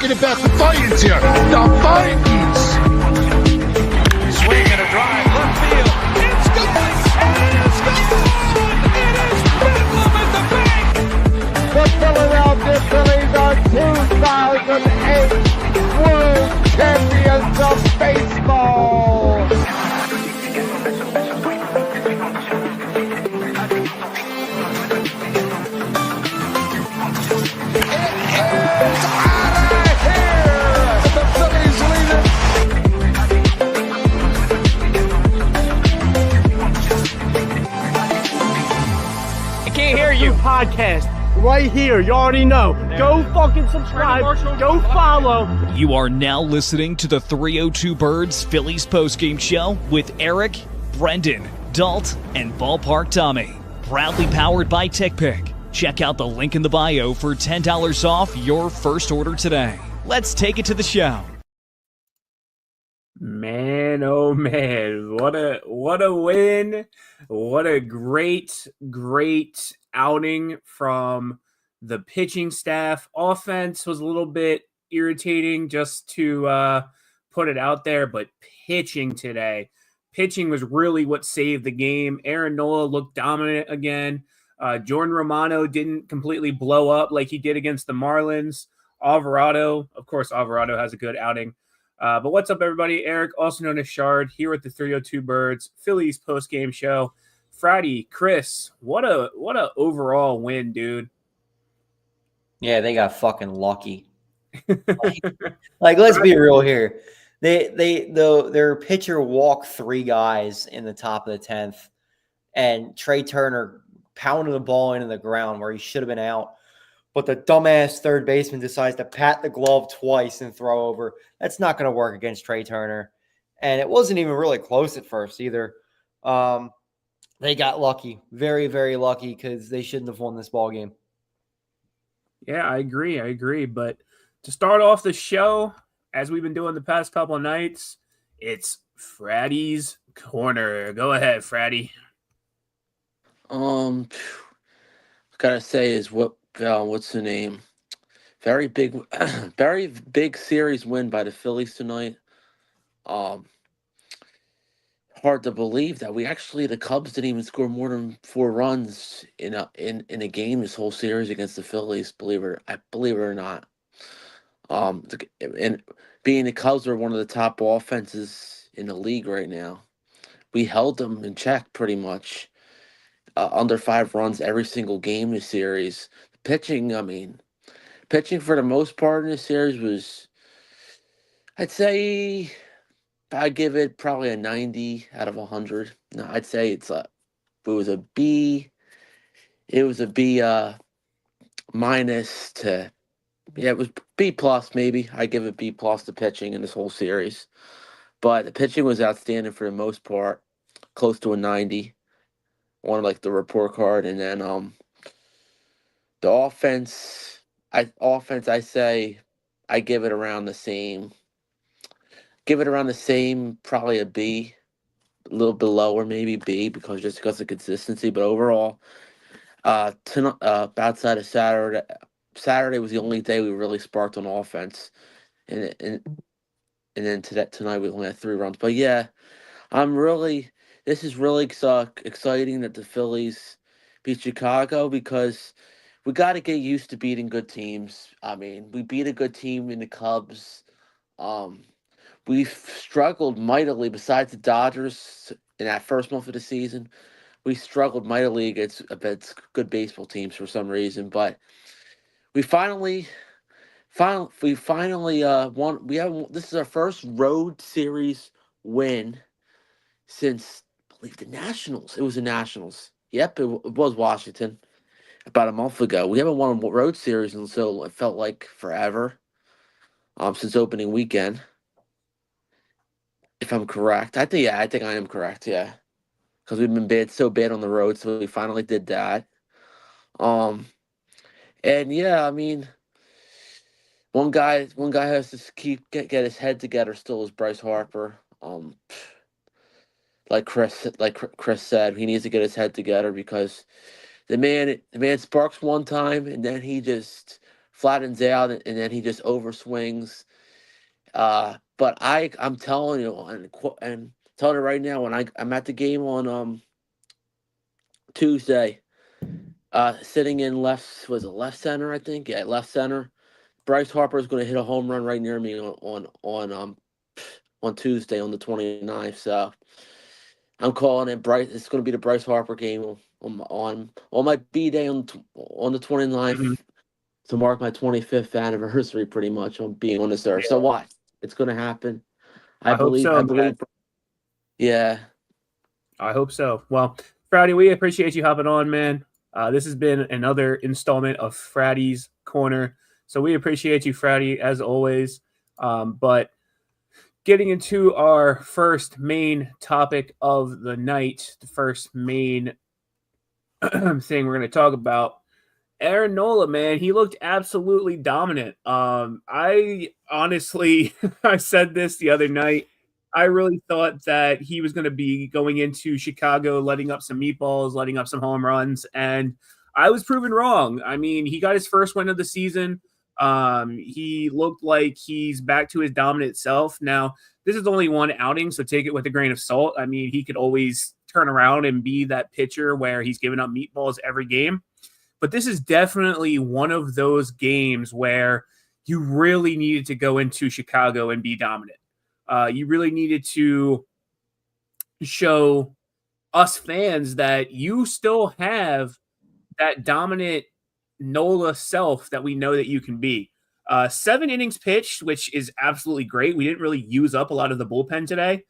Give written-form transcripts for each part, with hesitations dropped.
talking about the Vikings here. The Vikings. Swing and a drive, left field. It's gone. It is gone. It is bedlam at the bank. The Philadelphia Phillies are 2008 World Champions of Baseball. Podcast right here. You already know. Go fucking subscribe. Go follow. You are now listening to the 302 Birds Phillies postgame show with Eric, Brendan, Dalt, and Ballpark Tommy. Proudly powered by TickPick. Check out the link in the bio for $10 off your first order today. Let's take it to the show. Man, oh man, what a win. What a great outing from the pitching staff. Offense was a little bit irritating, just to put it out there, but pitching was really what saved the game. Aaron Nola looked dominant again. Jordan Romano didn't completely blow up like he did against the Marlins. Alvarado has a good outing. But what's up, everybody? Eric, also known as Shard, here with the 302 Birds Phillies post-game show. Friday, Chris, what a overall win, dude. Yeah, they got fucking lucky. like let's be real here. Their pitcher walked 3 guys in the top of the 10th, and Trey Turner pounded the ball into the ground where he should have been out. But the dumbass third baseman decides to pat the glove twice and throw over. That's not going to work against Trey Turner. And it wasn't even really close at first either. They got lucky. Very, very lucky, because they shouldn't have won this ball game. Yeah, I agree. But to start off the show, as we've been doing the past couple of nights, it's Fratty's Corner. Go ahead, Fratty. Gotta say is what's the name? Very big series win by the Phillies tonight. Hard to believe that the Cubs didn't even score more than 4 runs in a game this whole series against the Phillies. Believe it or not. And being the Cubs are one of the top offenses in the league right now, we held them in check pretty much. Under 5 runs every single game this series. Pitching for the most part in this series was, I'd give it probably a 90 out of 100. No, I'd say it was a B. It was a B minus to, it was B plus maybe. I give it B plus to pitching in this whole series. But the pitching was outstanding for the most part, close to a 90 on like the report card. And then the offense, I say I give it around the same. Probably a B, a little bit lower, maybe B, because of consistency. But overall, outside of Saturday was the only day we really sparked on offense, and then tonight we only had 3 runs. But yeah, this is really exciting that the Phillies beat Chicago, because we got to get used to beating good teams. We beat a good team in the Cubs. We've struggled mightily, besides the Dodgers in that first month of the season. We struggled mightily against good baseball teams for some reason, but we finally won. This is our first road series win since, I believe, the Nationals. It was the Nationals. Yep, it was Washington about a month ago. We haven't won a road series until it felt like forever, since opening weekend. If I'm correct. I think I am correct, yeah. Because we've been so bad on the road, so we finally did that. And yeah, one guy has to get his head together still, is Bryce Harper. Like Chris said, he needs to get his head together, because the man sparks one time and then he just flattens out, and then he just overswings. But I'm telling you, and telling you right now, when I'm at the game on Tuesday, sitting in left center, I think, yeah, left center. Bryce Harper is going to hit a home run right near me on Tuesday on the 29th. So I'm calling it Bryce. It's going to be the Bryce Harper game on my B day on the 29th to mark my 25th anniversary, pretty much, on being on this earth. So watch, it's going to happen. I hope believe. so, I believe. Yeah. I hope so. Well, Fratty, we appreciate you hopping on, man. This has been another installment of Fratty's Corner. So we appreciate you, Fratty, as always. But getting into our first main topic of the night, the first main thing we're going to talk about, Aaron Nola, man, he looked absolutely dominant. I honestly, I said this the other night. I really thought that he was going to be going into Chicago, letting up some meatballs, letting up some home runs, and I was proven wrong. I mean, he got his first win of the season. He looked like he's back to his dominant self. Now, this is only one outing, so take it with a grain of salt. I mean, he could always turn around and be that pitcher where he's giving up meatballs every game. But this is definitely one of those games where you really needed to go into Chicago and be dominant. You really needed to show us fans that you still have that dominant Nola self that we know that you can be. 7 innings pitched, which is absolutely great. We didn't really use up a lot of the bullpen today.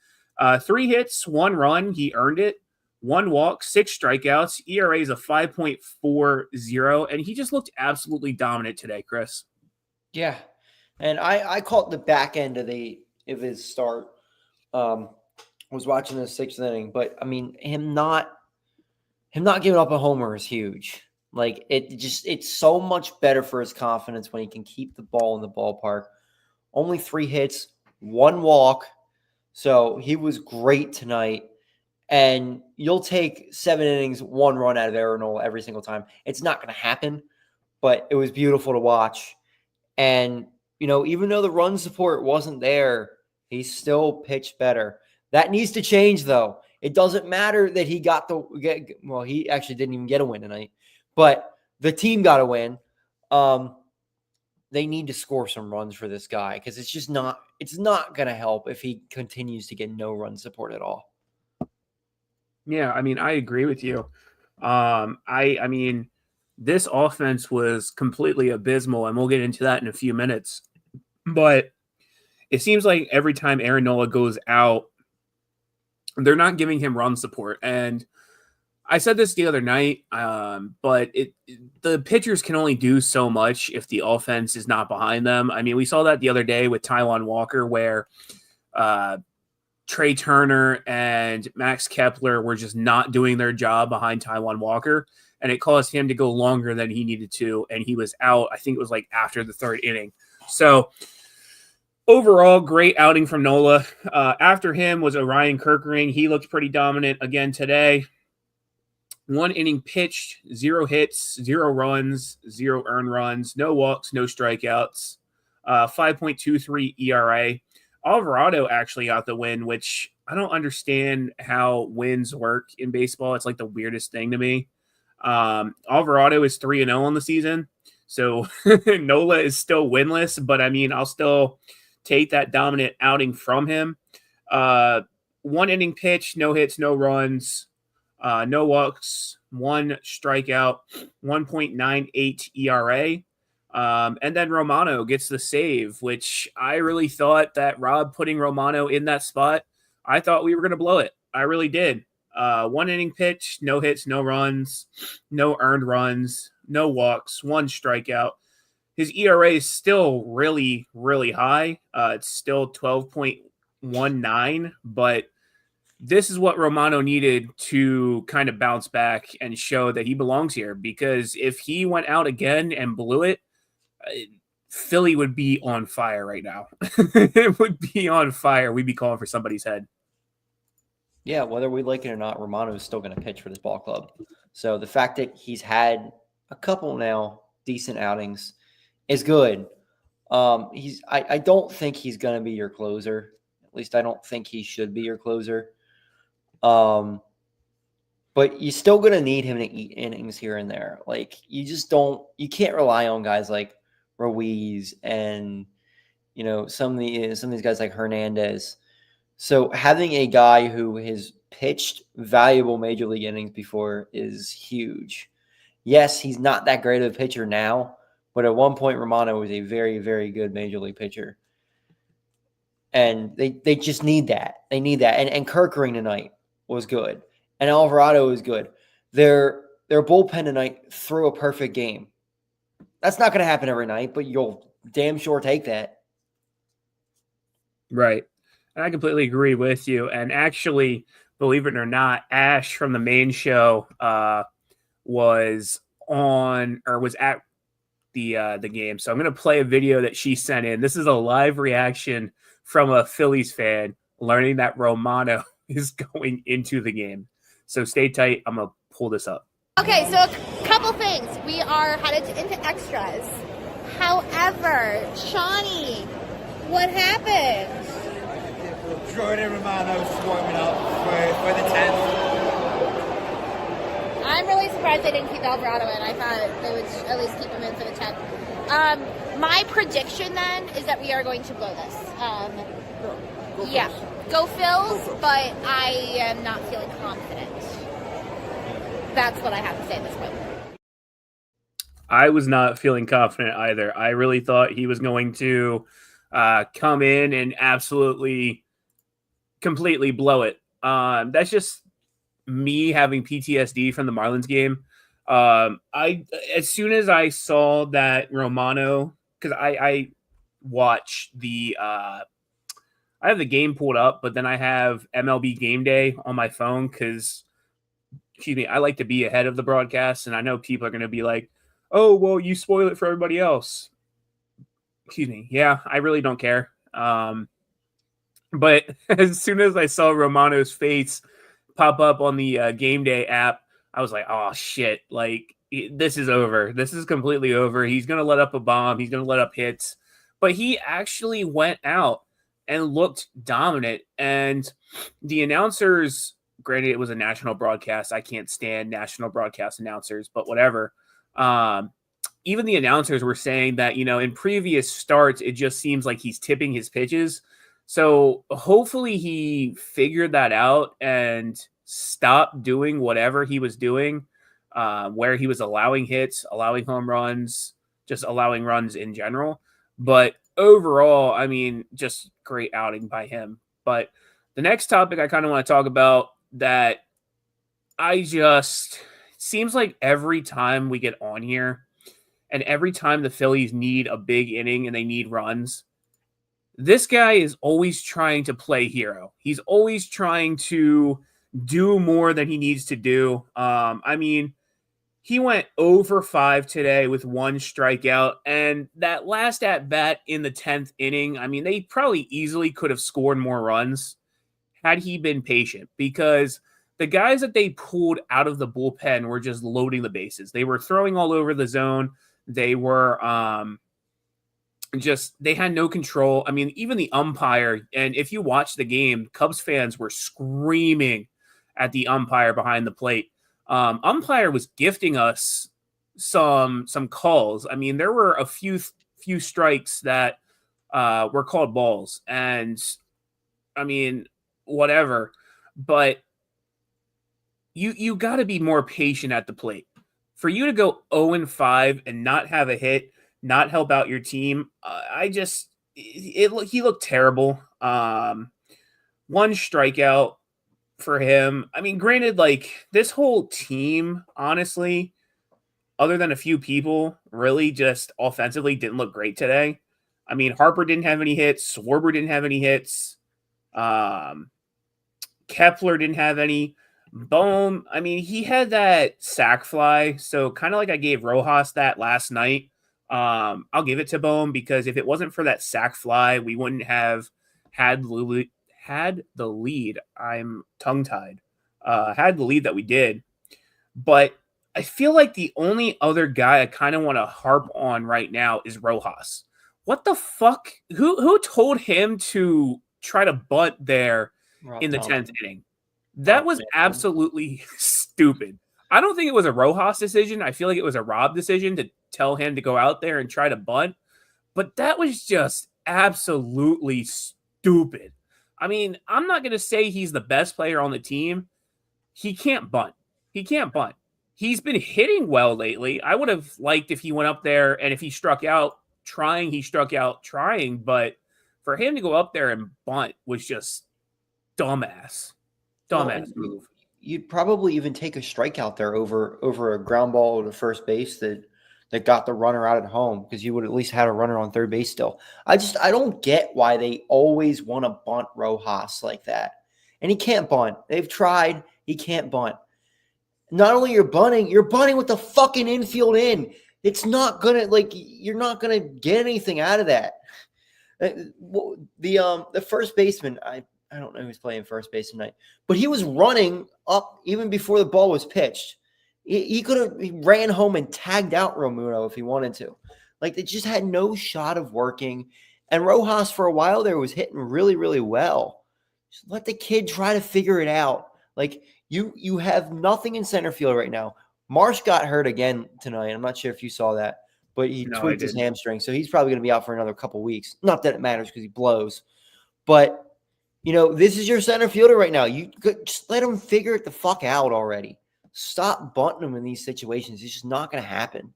3 hits, 1 run. He earned it. 1 walk, 6 strikeouts. ERA is a 5.40, and he just looked absolutely dominant today, Chris. Yeah, and I caught the back end of his start. Was watching the 6th inning, but I mean, him not giving up a homer is huge. Like, it's so much better for his confidence when he can keep the ball in the ballpark. Only 3 hits, 1 walk, so he was great tonight. And you'll take 7 innings, 1 run out of Aaron Nola every single time. It's not going to happen, but it was beautiful to watch. And, even though the run support wasn't there, he still pitched better. That needs to change, though. It doesn't matter that he he actually didn't even get a win tonight, but the team got a win. They need to score some runs for this guy because it's not going to help if he continues to get no run support at all. Yeah, I mean, I agree with you. I mean, this offense was completely abysmal, and we'll get into that in a few minutes. But it seems like every time Aaron Nola goes out, they're not giving him run support. And I said this the other night, but the pitchers can only do so much if the offense is not behind them. I mean, we saw that the other day with Taijuan Walker, where Trey Turner and Max Kepler were just not doing their job behind Taijuan Walker, and it caused him to go longer than he needed to, and he was out. I think it was like after the 3rd inning. So overall, great outing from Nola. After him was Orion Kerkering. He looked pretty dominant again today. 1 inning pitched, 0 hits, 0 runs, 0 earned runs, no walks, no strikeouts, 5.23 ERA. Alvarado actually got the win, which I don't understand how wins work in baseball. It's like the weirdest thing to me. Alvarado is 3-0 on the season, so Nola is still winless, but I mean, I'll still take that dominant outing from him. 1 inning pitch, no hits, no runs, no walks, 1 strikeout, 1.98 ERA. And then Romano gets the save, which I really thought that Rob putting Romano in that spot, I thought we were going to blow it. I really did. 1 inning pitch, no hits, no runs, no earned runs, no walks, 1 strikeout. His ERA is still really, really high. It's still 12.19, but this is what Romano needed to kind of bounce back and show that he belongs here, because if he went out again and blew it, Philly would be on fire right now. It would be on fire. We'd be calling for somebody's head. Yeah, whether we like it or not, Romano is still going to pitch for this ball club. So the fact that he's had a couple now decent outings is good. I don't think he's going to be your closer. At least I don't think he should be your closer. But you're still going to need him to eat innings here and there. Like you can't rely on guys like Ruiz and some of these guys like Hernandez. So having a guy who has pitched valuable major league innings before is huge. Yes, he's not that great of a pitcher now, but at one point Romano was a very, very good major league pitcher. And they just need that. They need that. And Kirkering tonight was good. And Alvarado was good. Their bullpen tonight threw a perfect game. That's not going to happen every night, but you'll damn sure take that. Right. I completely agree with you. And actually, believe it or not, Ash from the main show was at the game. So I'm going to play a video that she sent in. This is a live reaction from a Phillies fan learning that Romano is going into the game. So stay tight. I'm going to pull this up. Okay, so a couple things. We are headed into extras. However, Shawnee, what happened? Jordan Romano's warming up for the 10th. I'm really surprised they didn't keep Alvarado in. I thought they would at least keep him in for the 10th. My prediction then is that we are going to blow this. Go Phils, but I am not feeling confident. That's what I have to say at this point. I was not feeling confident either. I really thought he was going to come in and absolutely, completely blow it. That's just me having PTSD from the Marlins game. As soon as I saw that Romano, because I watch the I have the game pulled up, but then I have MLB Game Day on my phone because, I like to be ahead of the broadcast, and I know people are going to be like, "Oh, well, you spoil it for everybody else." Yeah, I really don't care. But as soon as I saw Romano's face pop up on the Game Day app, I was like, "Oh shit! Like this is over. This is completely over. He's going to let up a bomb. He's going to let up hits." But he actually went out and looked dominant. And the announcers, granted, it was a national broadcast. I can't stand national broadcast announcers, but whatever. Even the announcers were saying that, in previous starts, it just seems like he's tipping his pitches. So hopefully he figured that out and stopped doing whatever he was doing, where he was allowing hits, allowing home runs, just allowing runs in general. But overall, just great outing by him. But the next topic I kind of want to talk about that it seems like every time we get on here and every time the Phillies need a big inning and they need runs, this guy is always trying to play hero. He's always trying to do more than he needs to do. He went 0 for 5 today with 1 strikeout, and that last at bat in the 10th inning, they probably easily could have scored more runs had he been patient, because the guys that they pulled out of the bullpen were just loading the bases. They were throwing all over the zone. They were they had no control. Even the umpire, and if you watch the game, Cubs fans were screaming at the umpire behind the plate. Umpire was gifting us some calls. There were a few strikes that were called balls, and whatever. But you got to be more patient at the plate. For you to go 0-5 and not have a hit, not help out your team, he looked terrible. 1 strikeout for him. Granted, this whole team, honestly, other than a few people, really just offensively didn't look great today. Harper didn't have any hits. Schwarber didn't have any hits. Kepler didn't have any. Bohm, he had that sac fly, so kind of like I gave Rojas that last night. I'll give it to Bohm, because if it wasn't for that sac fly, we wouldn't have had the lead. I'm tongue-tied. Had the lead that we did. But I feel like the only other guy I kind of want to harp on right now is Rojas. What the fuck? Who told him to try to bunt there Rob in the Thompson. 10th inning? That Rob was Thompson. absolutely stupid. I don't think it was a Rojas decision. I feel like it was a Rob decision to tell him to go out there and try to bunt. But that was just absolutely stupid. I mean, I'm not going to say he's the best player on the team. He can't bunt. He can't bunt. He's been hitting well lately. I would have liked if he went up there and if he struck out trying, he struck out trying. But for him to go up there and bunt was just dumbass. Dumbass move. You'd probably even take a strikeout there over a ground ball to first base that got the runner out at home, because you would at least had a runner on third base still. I don't get why they always want to bunt Rojas like that. And he can't bunt. They've tried. He can't bunt. Not only you're bunting with the fucking infield in. It's not gonna, you're not gonna get anything out of that. The first baseman, I don't know who's playing first base tonight, but he was running up even before the ball was pitched. He ran home and tagged out Romano if he wanted to. They just had no shot of working. And Rojas for a while there was hitting really, really well. Just let the kid try to figure it out. You have nothing in center field right now. Marsh got hurt again tonight. I'm not sure if you saw that, but he tweaked his hamstring, so he's probably going to be out for another couple weeks. Not that it matters because he blows, but this is your center fielder right now. You could just let him figure it the fuck out already. Stop bunting him in these situations. It's just not going to happen.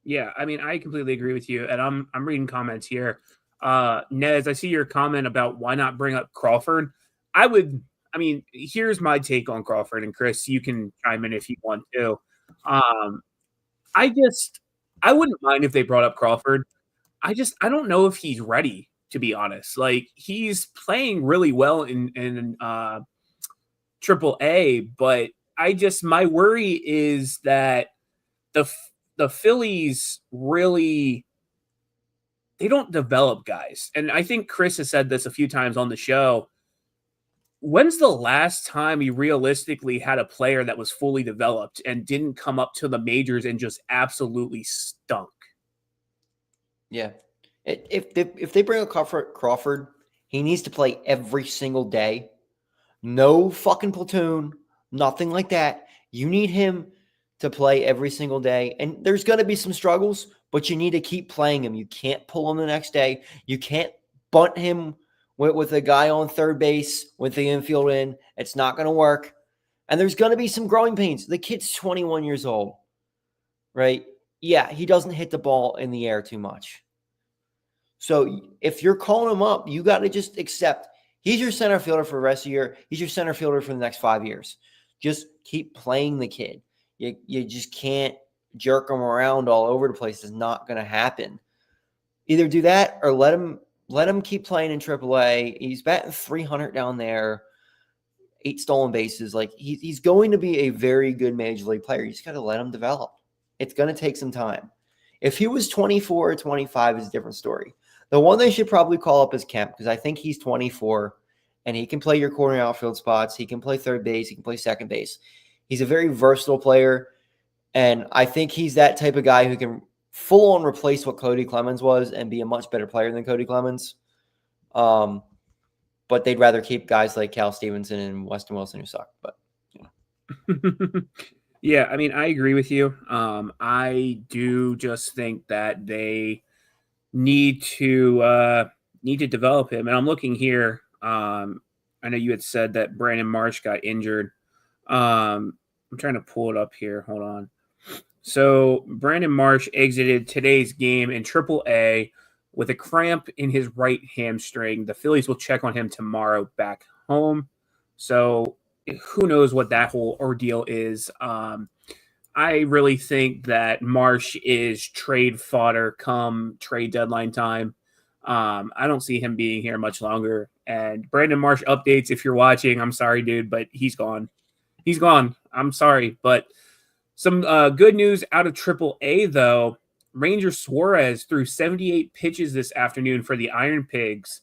Yeah, I mean, I completely agree with you, and I'm reading comments here. Nez, I see your comment about why not bring up Crawford. Here's my take on Crawford, and Chris, you can chime in if you want to. I wouldn't mind if they brought up Crawford. I don't know if he's ready, to be honest. He's playing really well in Triple A, but my worry is that the Phillies really, they don't develop guys. And I think Chris has said this a few times on the show. When's the last time we realistically had a player that was fully developed and didn't come up to the majors and just absolutely stunk? Yeah. If they bring up Crawford, he needs to play every single day. No fucking platoon, nothing like that. You need him to play every single day. And there's going to be some struggles, but you need to keep playing him. You can't pull him the next day. You can't bunt him with a guy on third base with the infield in. It's not going to work. And there's going to be some growing pains. The kid's 21 years old, right? Yeah, he doesn't hit the ball in the air too much. So if you're calling him up, you got to just accept he's your center fielder for the rest of the year. He's your center fielder for the next 5 years. Just keep playing the kid. You just can't jerk him around all over the place. It's not going to happen. Either do that or let him keep playing in AAA. He's batting 300 down there, 8 stolen bases. He's going to be a very good major league player. You just got to let him develop. It's going to take some time. If he was 24 or 25, is a different story. The one they should probably call up is Kemp, because I think he's 24 and he can play your corner outfield spots. He can play third base. He can play second base. He's a very versatile player, and I think he's that type of guy who can full-on replace what Cody Clemens was and be a much better player than Cody Clemens. But they'd rather keep guys like Cal Stevenson and Weston Wilson who suck. But yeah, I mean, I agree with you. I do just think that they need to develop him. And I'm looking here. I know you had said that Brandon Marsh got injured. I'm trying to pull it up here. Hold on. So Brandon Marsh exited today's game in AAA with a cramp in his right hamstring. The Phillies will check on him tomorrow back home. So who knows what that whole ordeal is. I really think that Marsh is trade fodder come trade deadline time. I don't see him being here much longer. And Brandon Marsh updates, if you're watching, I'm sorry, dude, but he's gone. He's gone. I'm sorry. But some good news out of AAA, though. Ranger Suarez threw 78 pitches this afternoon for the Iron Pigs.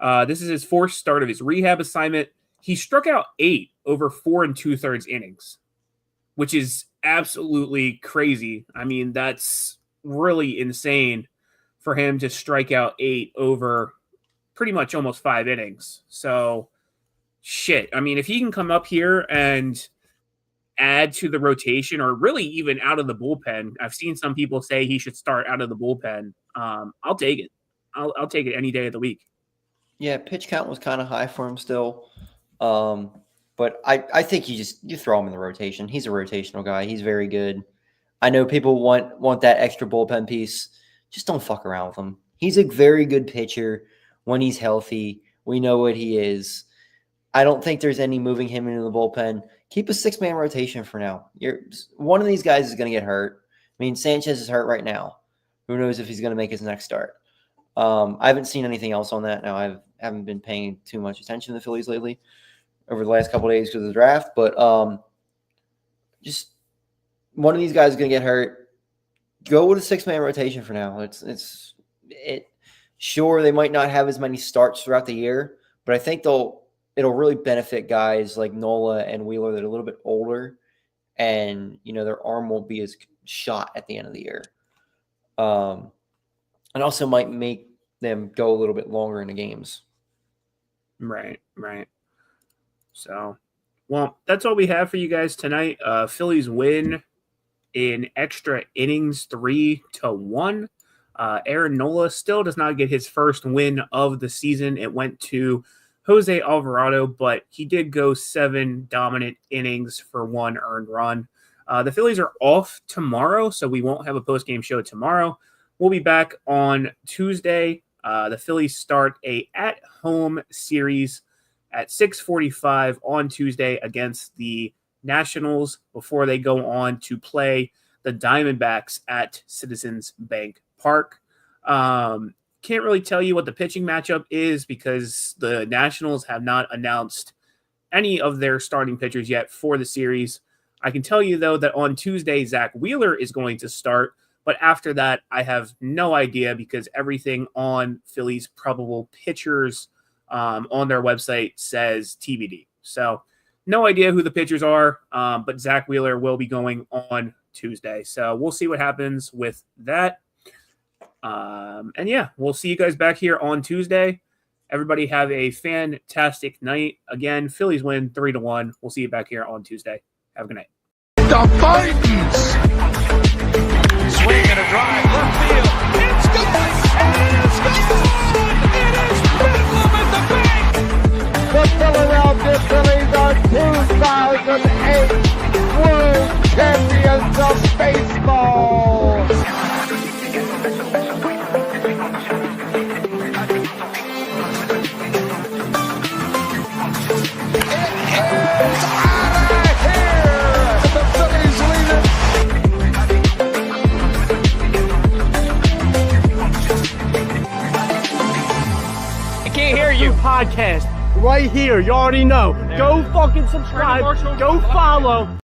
This is his 4th start of his rehab assignment. He struck out 8 over 4 2/3 innings. which is absolutely crazy. I mean, that's really insane for him to strike out 8 over pretty much almost 5 innings. So, shit. I mean, if he can come up here and add to the rotation, or really even out of the bullpen, I've seen some people say he should start out of the bullpen. I'll take it. I'll take it any day of the week. Yeah, pitch count was kind of high for him still. But I think you throw him in the rotation. He's a rotational guy. He's very good. I know people want that extra bullpen piece. Just don't fuck around with him. He's a very good pitcher when he's healthy. We know what he is. I don't think there's any moving him into the bullpen. Keep a 6-man rotation for now. One of these guys is going to get hurt. I mean, Sanchez is hurt right now. Who knows if he's going to make his next start? I haven't seen anything else on that. Now, I haven't been paying too much attention to the Phillies lately over the last couple of days because of the draft. But just one of these guys is going to get hurt. Go with a 6-man rotation for now. Sure, they might not have as many starts throughout the year, but I think it'll really benefit guys like Nola and Wheeler that are a little bit older, and their arm won't be as shot at the end of the year. And also might make them go a little bit longer into games. Right. So, well, that's all we have for you guys tonight. Phillies win in extra innings 3-1. Aaron Nola still does not get his first win of the season. It went to Jose Alvarado, but he did go 7 dominant innings for 1 earned run. The Phillies are off tomorrow, so we won't have a post-game show tomorrow. We'll be back on Tuesday. The Phillies start a at-home series at 6:45 on Tuesday against the Nationals before they go on to play the Diamondbacks at Citizens Bank Park. Can't really tell you what the pitching matchup is because the Nationals have not announced any of their starting pitchers yet for the series. I can tell you, though, that on Tuesday, Zach Wheeler is going to start. But after that, I have no idea because everything on Phillies probable pitchers on their website says TBD. So no idea who the pitchers are, but Zach Wheeler will be going on Tuesday. So we'll see what happens with that. And yeah, we'll see you guys back here on Tuesday. Everybody have a fantastic night. Again, Phillies win 3-1. We'll see you back here on Tuesday. Have a good night. The Vikings! Swing and a drive, left field. It's going, and it's gone! It is Bedlam at the bank! The Philadelphia Phillies are 2008 World Champions of Baseball! Podcast right here. You already know. Go fucking subscribe. Go follow.